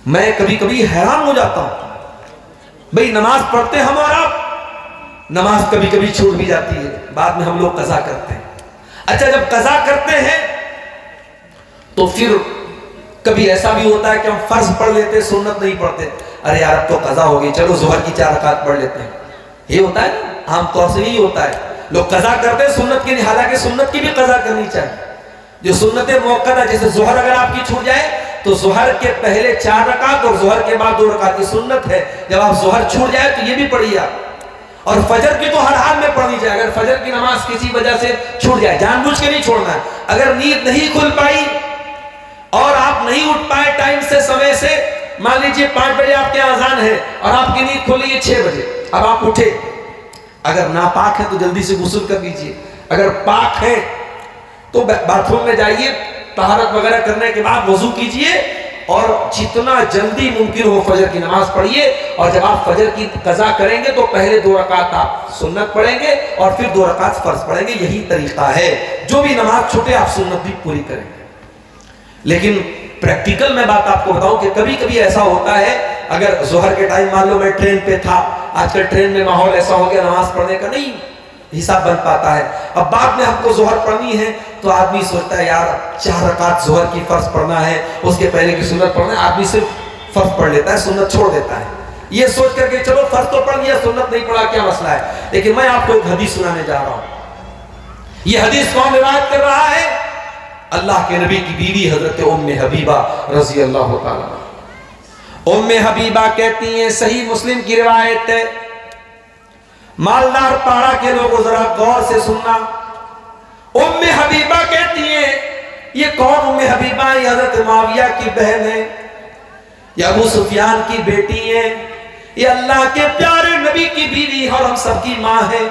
मैं कभी कभी हैरान हो जाता हूं, भाई नमाज पढ़ते हम और आप, नमाज कभी कभी छूट भी जाती है, बाद में हम लोग कज़ा करते हैं। अच्छा, जब कज़ा करते हैं तो फिर कभी ऐसा भी होता है कि हम फर्ज पढ़ लेते, सुन्नत नहीं पढ़ते। अरे यार अब तो कज़ा हो गई, चलो ज़ोहर की 4 रकात पढ़ लेते हैं। ये होता है ना, आमतौर से यही होता है, लोग कज़ा करते हैं सुन्नत की, हालांकि सुन्नत की भी कज़ा करनी चाहिए। जो सुन्नत मुअक्कदा, जैसे ज़ोहर अगर आपकी छूट जाए तो ज़ोहर के पहले 4 रकात और ज़ोहर के बाद 2 रकात की सुन्नत है। जब आप ज़ोहर छूट जाए तो ये भी पढ़िए आप। और फजर की तो हर हाल में पढ़नी चाहिए। अगर फजर की नमाज किसी वजह से छूट जाए, जानबूझ के नहीं छोड़ना है। अगर नींद नहीं खुल पाई और आप नहीं उठ पाए टाइम से, समय से, मान लीजिए 5 बजे आपके अज़ान है और आपकी नींद खुली है 6 बजे, अब आप उठे, अगर नापाक है तो जल्दी से गुस्ल कर लीजिए, अगर पाक है तो बाथरूम में जाइए, तहारत वगैरह करने के बाद वजू कीजिए और जितना जल्दी मुमकिन हो फजर की नमाज पढ़िए। और जब आप फजर की कज़ा करेंगे तो पहले 2 रकात आप सुन्नत पढ़ेंगे और फिर 2 रकात फर्ज पढ़ेंगे। यही तरीका है, जो भी नमाज छूटे आप सुन्नत भी पूरी करेंगे। लेकिन प्रैक्टिकल में बात आपको बताऊं कि कभी कभी ऐसा होता है, अगर ज़ोहर के टाइम मान लो मैं ट्रेन पे था, आजकल ट्रेन में माहौल ऐसा हो गया नमाज पढ़ने का नहीं हिसाब बन पाता है। अब बाद में हमको ज़ोहर पढ़नी है तो आदमी सोचता है यार 4 रकात ज़ोहर की फर्ज पढ़ना है, उसके पहले की सुन्नत पढ़ना है, आदमी सिर्फ फर्ज पढ़ लेता है, सुन्नत छोड़ देता है, ये सोच करके चलो फर्ज तो पढ़ लिया, सुन्नत नहीं पढ़ा, क्या मसला है। लेकिन मैं आपको एक हदीस सुनाने जा रहा हूं। ये हदीस कौन रिवायत कर रहा है? अल्लाह के नबी की बीवी हजरत उम्मे हबीबा रजी अल्लाह ताला। उम्मे हबीबा कहती हैं, सही मुस्लिम की रिवायत है, मालदार पाड़ा के लोगों जरा गौर से सुनना। उम्मे हबीबा कहती हैं, ये कौन उम्मे हबीबा? ये हजरत मुआविया की बहन है, ये अबू सुफियान की बेटी है, ये अल्लाह के प्यारे नबी की बीवी और हम सबकी माँ है।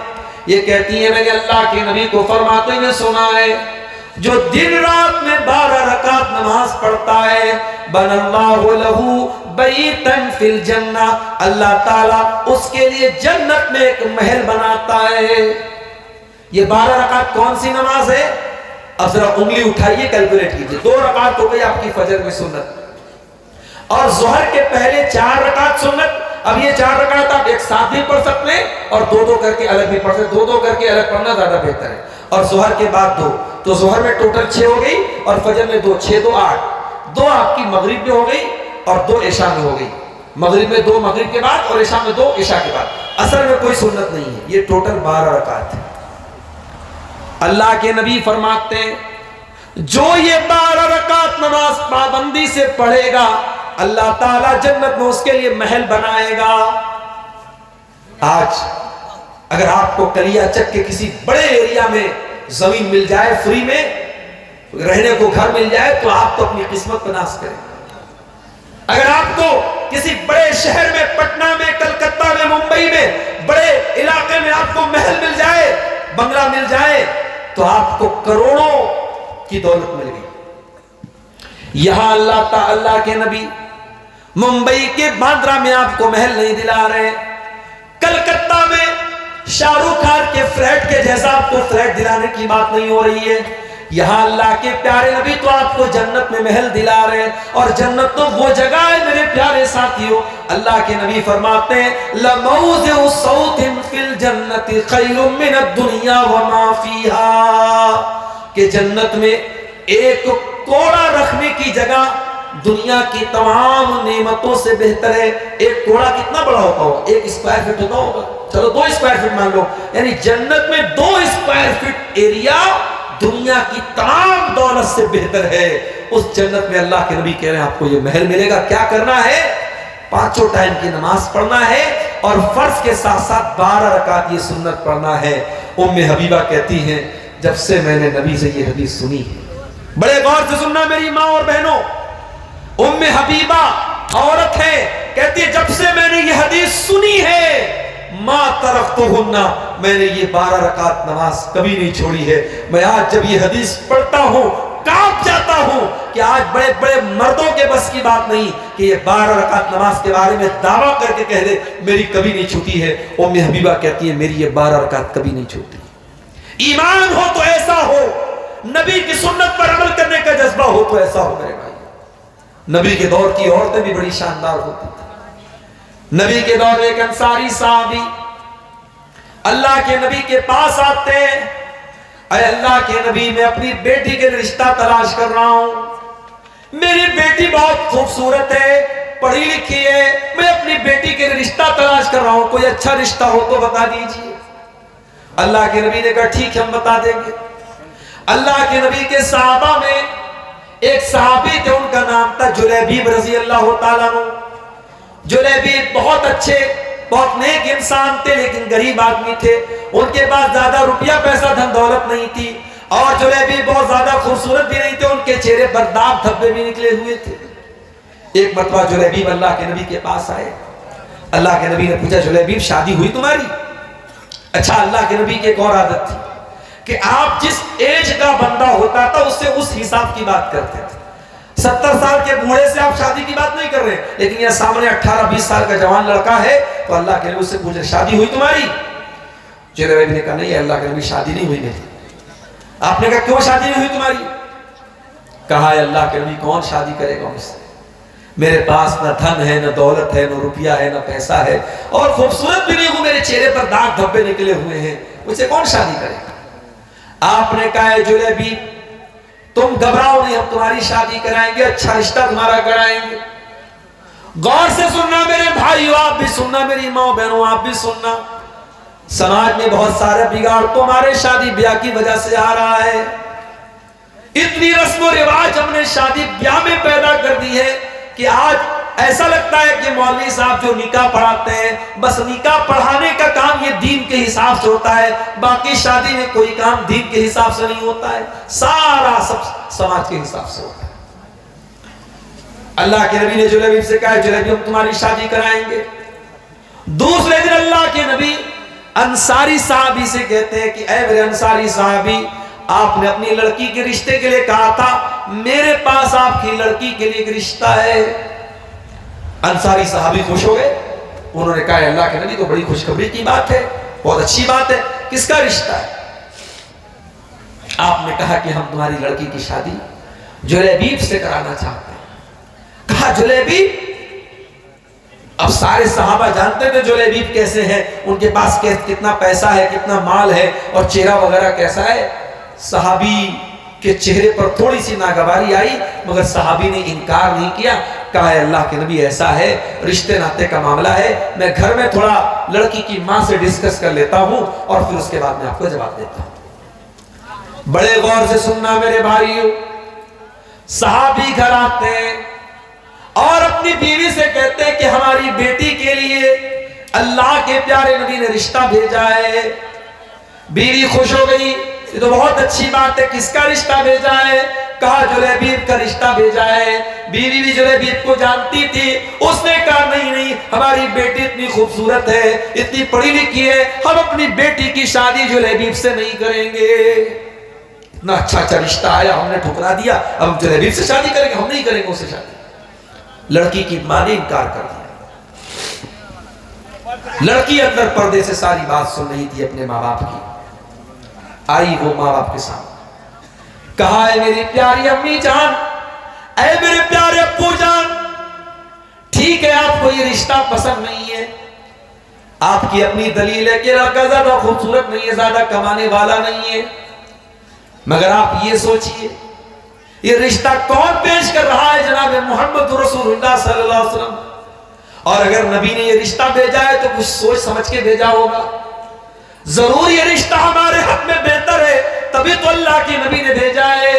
ये कहती है मैंने अल्लाह के नबी को फरमाते हुए सुना है, जो दिन रात में 12 रकात नमाज पढ़ता है, बनल्लाहु लहू बैतन फिल जन्ना, अल्लाह ताला उसके लिए जन्नत में एक महल बनाता है। ये 12 रकात कौन सी नमाज है? अब जरा उंगली उठाइए, कैलकुलेट कीजिए। 2 रकात हो गई आपकी फजर में सुन्नत, और ज़ोहर के पहले 4 रकात सुन्नत। अब ये 4 रकात आप एक साथ भी पढ़ सकते हैं और 2-2 करके अलग भी पढ़ सकते, 2-2 करके अलग पढ़ना ज्यादा बेहतर है। और ज़ोहर के बाद 2, तो ज़ोहर में टोटल 6 हो गई और फजर में 2, 6 2 8, 2 आपकी मगरिब में हो गई और 2 इशा में हो गई। मगरिब में 2 मगरिब के बाद और इशा में 2 इशा के बाद। असर में कोई सुन्नत नहीं है, ये टोटल 12 रकात है। अल्लाह के नबी फरमाते हैं, जो ये 12 रकात नमाज पाबंदी से पढ़ेगा, अल्लाह ताला जन्नत में उसके लिए महल बनाएगा। आज अगर आपको कलियाचक के किसी बड़े एरिया में जमीन मिल जाए, फ्री में रहने को घर मिल जाए, तो आप तो अपनी किस्मत पर नाश करें। अगर आपको किसी बड़े शहर में, पटना में, कलकत्ता में, मुंबई में, बड़े इलाके में आपको महल मिल जाए, बंगला मिल जाए, तो आपको करोड़ों की दौलत मिल गई। यहां अल्लाह के नबी मुंबई के बांद्रा में आपको महल नहीं दिला रहे, कलकत्ता में शाहरुख खान के फ्लैट के जैसा आपको फ्लैट दिलाने की बात नहीं हो रही है। यहां अल्लाह के प्यारे नबी तो आपको जन्नत में महल दिला रहे हैं, और जन्नत तो वो जगह है मेरे प्यारे साथियों। अल्लाह के नबी फरमाते हैं, लमौज़िउ सौतिन फिल जन्नति खैरुम मिनद दुनिया व मा फीहा, कि जन्नत में एक कोड़ा रखने की जगह दुनिया की तमाम नेमतों से बेहतर है। एक कोड़ा कितना बड़ा होता होगा? 1 स्क्वायर फीट होता होगा, चलो 2 स्क्वायर फीट मान लो, यानी जन्नत में 2 स्क्वायर फीट एरिया दुनिया की तमाम दौलत से बेहतर है। उस जन्नत में अल्लाह के नबी कह रहे हैं आपको ये महल मिलेगा। क्या करना है? 5 टाइम की नमाज पढ़ना है और फर्ज के साथ साथ 12 रकात ये सुन्नत पढ़ना है। उम्मे हबीबा कहती हैं, जब से मैंने नबी से ये हदीस सुनी है, बड़े गौर से सुनना मेरी माँ और बहनों, उम्मे हबीबा औरत है, कहती है जब से मैंने ये हदीस सुनी है, माँ तरफ तो हुन्ना, मैंने ये 12 रकात नमाज कभी नहीं छोड़ी है। मैं आज जब ये हदीस पढ़ता हूँ कांप जाता हूँ कि आज बड़े बड़े मर्दों के बस की बात नहीं कि ये 12 रकात नमाज के बारे में दावा करके कह दे मेरी कभी नहीं छूटी है। उम्मे हबीबा कहती है मेरी ये 12 रकात कभी नहीं छूटी। ईमान हो तो ऐसा हो, नबी की सुन्नत पर अमल करने का जज्बा हो तो ऐसा हो मेरे भाई। नबी के दौर की औरतें भी बड़ी शानदार होती थी। नबी के दौर में एक अंसारी साहबी अल्लाह के नबी के पास आते हैं, अरे अल्लाह के नबी, मैं अपनी बेटी के रिश्ता तलाश कर रहा हूं। मेरी बेटी बहुत खूबसूरत है, पढ़ी लिखी है, मैं अपनी बेटी के रिश्ता तलाश कर रहा हूं, कोई अच्छा रिश्ता हो तो बता दीजिए। अल्लाह के नबी ने कहा ठीक है, हम बता देंगे। अल्लाह के नबी के सहाबा में एक सहाबी थे, उनका नाम था जुलैबीब रजी अल्लाह तआला अन्हु। जुलैबीब बहुत अच्छे, बहुत नेक इंसान थे, लेकिन गरीब आदमी थे। उनके पास ज्यादा रुपया पैसा धन दौलत नहीं थी, और जुलैबीब बहुत ज्यादा खूबसूरत भी नहीं थे, उनके चेहरे पर दाग धब्बे भी निकले हुए थे। एक मरतबा जुलैबीब अल्लाह के नबी के पास आए। अल्लाह के नबी ने पूछा, जुलैबीब शादी हुई तुम्हारी? अच्छा, अल्लाह के नबी की एक और आदत थी कि आप जिस एज का बंदा होता था उससे उस हिसाब की बात करते थे। 70 साल के बूढ़े से आप शादी की बात नहीं कर रहे, लेकिन यह सामने 18-20 साल का जवान लड़का है, तो अल्लाह के नबी उससे पूछे शादी हुई तुम्हारी? जुलैबीब ने कहा नहीं अल्लाह के नबी, शादी नहीं हुई मेरी। आपने कहा क्यों शादी नहीं हुई तुम्हारी? कहा अल्लाह के नबी, कौन शादी करेगा मुझसे? मेरे पास न धन है, न दौलत है, न रुपया है, न पैसा है, और खूबसूरत भी नहीं हूं, मेरे चेहरे पर दाग धब्बे निकले हुए हैं, मुझसे कौन शादी करेगा? आपने कहा जुलैबीब, तुम घबराओ नहीं, हम तुम्हारी शादी कराएंगे, अच्छा रिश्ता तुम्हारा कराएंगे। गौर से सुनना मेरे भाइयों, आप भी सुनना, मेरी माँ बहनों आप भी सुनना। समाज में बहुत सारे बिगाड़ तुम्हारे शादी ब्याह की वजह से आ रहा है। इतनी रस्म और रिवाज हमने शादी ब्याह में पैदा कर दी है कि आज ऐसा लगता है कि मौलवी साहब जो निकाह पढ़ाते हैं, बस निकाह पढ़ाने का काम ये दीन के हिसाब से होता है, बाकी शादी में कोई काम दीन के हिसाब से नहीं होता है, सारा सब समाज के हिसाब से होता है। अल्लाह के नबी ने जुलैबीब से कहा, जुलैबीब हम तुम्हारी शादी कराएंगे। दूसरे दिन अल्लाह के नबी अंसारी साहबी से कहते हैं कि ऐ मेरे अंसारी साहबी, आपने अपनी लड़की के रिश्ते के लिए कहा था, मेरे पास आपकी लड़की के लिए एक रिश्ता है। अंसारी साहबी खुश हो गए। उन्होंने कहा अल्लाह के नबी, तो बड़ी खुशखबरी की बात है, बहुत अच्छी बात है, किसका रिश्ता है? आपने कहा कि हम तुम्हारी लड़की की शादी जुलैबीब से कराना चाहते हैं। कहा जुलैबीब? अब सारे सहाबा जानते थे जुलैबीब कैसे हैं, उनके पास कितना पैसा है, कितना माल है, और चेहरा वगैरह कैसा है। सहाबी के चेहरे पर थोड़ी सी नागवारी आई, मगर सहाबी ने इनकार नहीं किया। कहा अल्लाह के नबी, ऐसा है, रिश्ते नाते का मामला है, मैं घर में थोड़ा लड़की की मां से डिस्कस कर लेता हूं, और फिर उसके बाद मैं आपको जवाब देता हूं। बड़े गौर से सुनना मेरे भाइयों, सहाबी घर आते हैं और अपनी बीवी से कहते हैं कि हमारी बेटी के लिए अल्लाह के प्यारे नबी ने रिश्ता भेजा है। बीवी खुश हो गई, ये तो बहुत अच्छी बात है, किसका रिश्ता भेजा है? कहा जुलैबीब का रिश्ता भेजा है। बीवी भी जुलैबीब को जानती थी, उसने कहा नहीं नहीं, हमारी बेटी इतनी खूबसूरत है, इतनी पढ़ी लिखी है, हम अपनी बेटी की शादी जुलैबीब से नहीं करेंगे। इतना अच्छा रिश्ता आया, हमने ठुकरा दिया, अब हम जुलैबीब से शादी करेंगे, हम नहीं करेंगे उससे शादी। लड़की की मां ने इनकार कर दिया। लड़की अंदर पर्दे से सारी बात सुन रही थी अपने माँ बाप की। आई वो माँ बाप के सामने, कहा है मेरी प्यारी अम्मी जान, ऐ मेरे प्यारे अप्पू जान, ठीक है आपको ये रिश्ता पसंद नहीं है, आपकी अपनी दलील है कि लड़का ज्यादा खूबसूरत नहीं है, ज्यादा कमाने वाला नहीं है, मगर आप ये सोचिए ये रिश्ता कौन पेश कर रहा है? जनाब मोहम्मद रसूलुल्लाह सल्लल्लाहु अलैहि वसल्लम। और अगर नबी ने ये रिश्ता भेजा है तो कुछ सोच समझ के भेजा होगा, जरूर ये रिश्ता हमारे हक में बेहतर है, तभी तो अल्लाह के नबी ने भेजा है।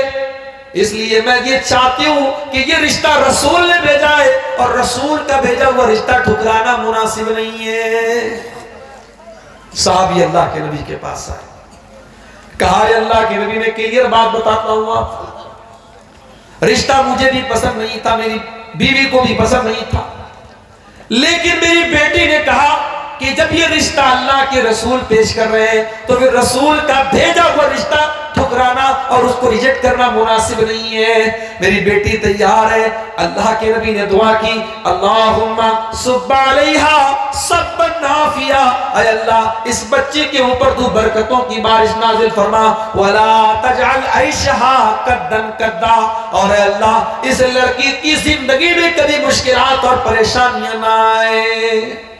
इसलिए मैं ये चाहती हूं कि ये रिश्ता रसूल ने भेजा है, और रसूल का भेजा हुआ रिश्ता ठुकराना मुनासिब नहीं है। साहबी अल्लाह के नबी के पास आए, कहा अल्लाह के नबी, मैं क्लियर बात बताता हूं आपको, रिश्ता मुझे भी पसंद नहीं था, मेरी बीवी को भी पसंद नहीं था, लेकिन मेरी बेटी ने कहा कि जब ये रिश्ता अल्लाह के रसूल पेश कर रहे हैं तो फिर रसूल का भेजा हुआ रिश्ता ठुकरा ठुकराना और उसको रिजेक्ट करना मुनासिब नहीं है। मेरी बेटी तैयार है, अल्लाह के नबी ने दुआ की, अल्लाहुम्मा सुब्बा अलैहा सब्बन नाफिया, ऐ अल्लाह इस बच्चे के ऊपर तू बरकतों की बारिश नाजिल फरमा, वला तजअल ऐशहा कद्दन कद्दा, और ऐ अल्लाह इस लड़की की जिंदगी में कभी मुश्किलात और परेशानियां ना आए।